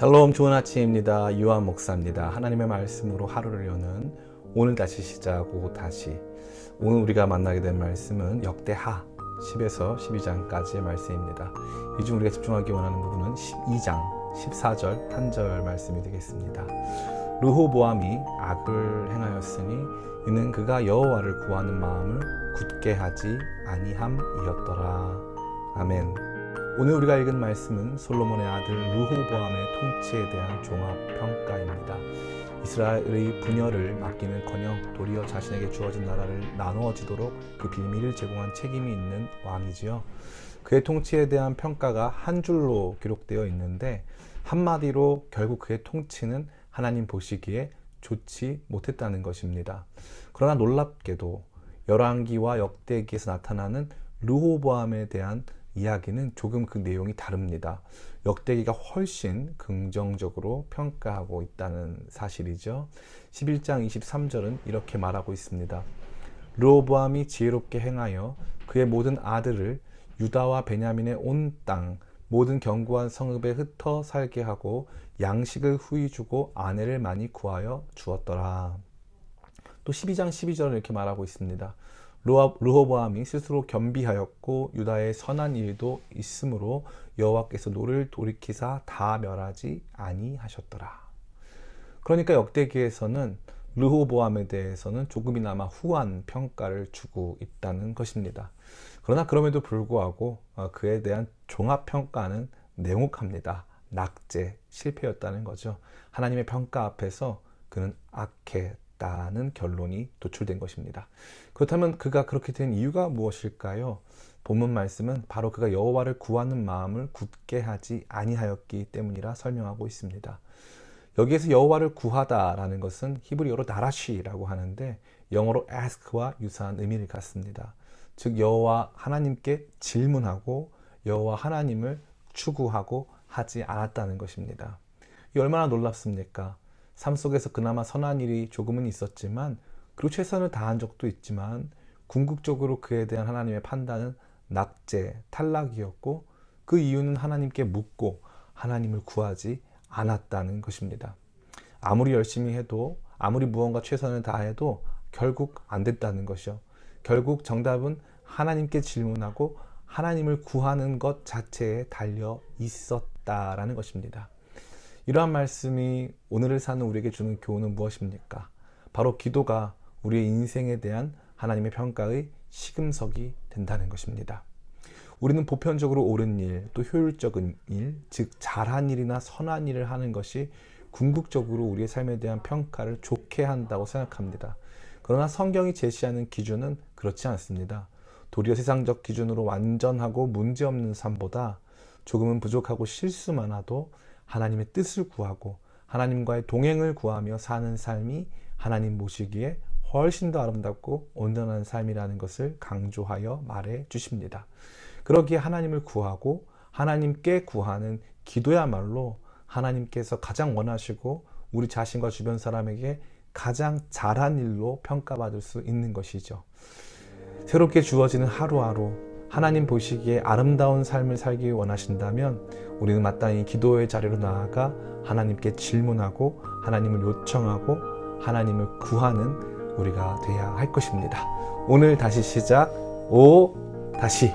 샬롬, 좋은 아침입니다. 유한 목사입니다. 하나님의 말씀으로 하루를 여는 오늘 다시 시작 다시. 오늘 우리가 만나게 된 말씀은 역대하 10에서 12장까지의 말씀입니다. 이 중 우리가 집중하기 원하는 부분은 12장 14절 한 절 말씀이 되겠습니다. 르호보암이 악을 행하였으니 이는 그가 여호와를 구하는 마음을 굳게 하지 아니함이었더라. 아멘. 오늘 우리가 읽은 말씀은 솔로몬의 아들 르호보암의 통치에 대한 종합평가입니다. 이스라엘의 분열을 막기는커녕 도리어 자신에게 주어진 나라를 나누어지도록 그 비밀을 제공한 책임이 있는 왕이지요. 그의 통치에 대한 평가가 한 줄로 기록되어 있는데 한마디로 결국 그의 통치는 하나님 보시기에 좋지 못했다는 것입니다. 그러나 놀랍게도 열왕기와 역대기에서 나타나는 르호보암에 대한 이야기는 조금 그 내용이 다릅니다. 역대기가 훨씬 긍정적으로 평가하고 있다는 사실이죠. 11장 23절은 이렇게 말하고 있습니다. 르호보암이 지혜롭게 행하여 그의 모든 아들을 유다와 베냐민의 온 땅 모든 견고한 성읍에 흩어 살게 하고 양식을 후히 주고 아내를 많이 구하여 주었더라. 또 12장 12절은 이렇게 말하고 있습니다. 르호보암이 스스로 겸비하였고 유다에 선한 일도 있으므로 여호와께서 노를 돌이키사 다 멸하지 아니하셨더라. 그러니까 역대기에서는 르호보암에 대해서는 조금이나마 후한 평가를 주고 있다는 것입니다. 그러나 그럼에도 불구하고 그에 대한 종합평가는 냉혹합니다. 낙제, 실패였다는 거죠. 하나님의 평가 앞에서 그는 악했다는 결론이 도출된 것입니다. 그렇다면 그가 그렇게 된 이유가 무엇일까요? 본문 말씀은 바로 그가 여호와를 구하는 마음을 굳게 하지 아니하였기 때문이라 설명하고 있습니다. 여기에서 여호와를 구하다라는 것은 히브리어로 나라시라고 하는데 영어로 ask와 유사한 의미를 갖습니다. 즉 여호와 하나님께 질문하고 여호와 하나님을 추구하고 하지 않았다는 것입니다. 이 얼마나 놀랍습니까? 삶 속에서 그나마 선한 일이 조금은 있었지만 그리고 최선을 다한 적도 있지만 궁극적으로 그에 대한 하나님의 판단은 낙제, 탈락이었고 그 이유는 하나님께 묻고 하나님을 구하지 않았다는 것입니다. 아무리 열심히 해도 아무리 무언가 최선을 다해도 결국 안 됐다는 것이요. 결국 정답은 하나님께 질문하고 하나님을 구하는 것 자체에 달려 있었다라는 것입니다. 이러한 말씀이 오늘을 사는 우리에게 주는 교훈은 무엇입니까? 바로 기도가 우리의 인생에 대한 하나님의 평가의 시금석이 된다는 것입니다. 우리는 보편적으로 옳은 일, 또 효율적인 일, 즉 잘한 일이나 선한 일을 하는 것이 궁극적으로 우리의 삶에 대한 평가를 좋게 한다고 생각합니다. 그러나 성경이 제시하는 기준은 그렇지 않습니다. 도리어 세상적 기준으로 완전하고 문제없는 삶보다 조금은 부족하고 실수 많아도 하나님의 뜻을 구하고 하나님과의 동행을 구하며 사는 삶이 하나님 보시기에 훨씬 더 아름답고 온전한 삶이라는 것을 강조하여 말해 주십니다. 그러기에 하나님을 구하고 하나님께 구하는 기도야말로 하나님께서 가장 원하시고 우리 자신과 주변 사람에게 가장 잘한 일로 평가받을 수 있는 것이죠. 새롭게 주어지는 하루하루 하나님 보시기에 아름다운 삶을 살기 원하신다면 우리는 마땅히 기도의 자리로 나아가 하나님께 질문하고 하나님을 요청하고 하나님을 구하는 우리가 되어야 할 것입니다. 오늘 다시 시작, 다시